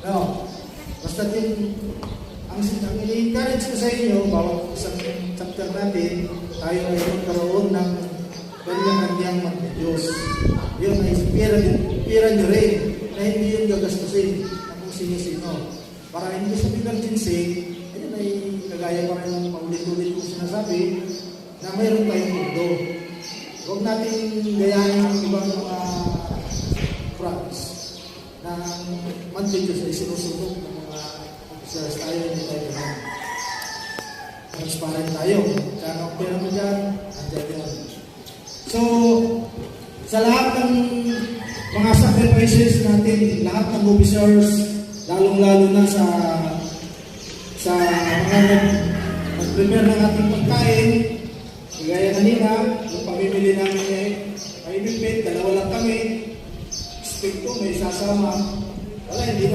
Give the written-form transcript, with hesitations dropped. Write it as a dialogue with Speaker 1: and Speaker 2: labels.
Speaker 1: No. Basta ang i-encourage ko sa inyo, bawat isang chapter natin, tayo ay magkaroon ng kanyang mag-Diyos. Yun ay pira nyo rin, na hindi yung gagastusin na kung sino-sino. Para hindi sa emergency, ayun ay kagaya pa rin ng paulit-ulit kong sinasabi, na mayroon tayong mundo. Huwag natin gayahin ang ibang mga friends na mag-Diyos ay sinusunod ng mga officers tayo, hindi tayo naman. Transparent tayo. Kaya ang pera mo dyan, andyan yan. So, sa lahat ng mga sacrifices natin, lahat ng officers, lalong-lalo na sa mga nag-prepare ng ating pagkain, kagaya kanina, yung pamimili namin ay maibipit, dalawa lang kami, expect ko may sasama, wala, hindi na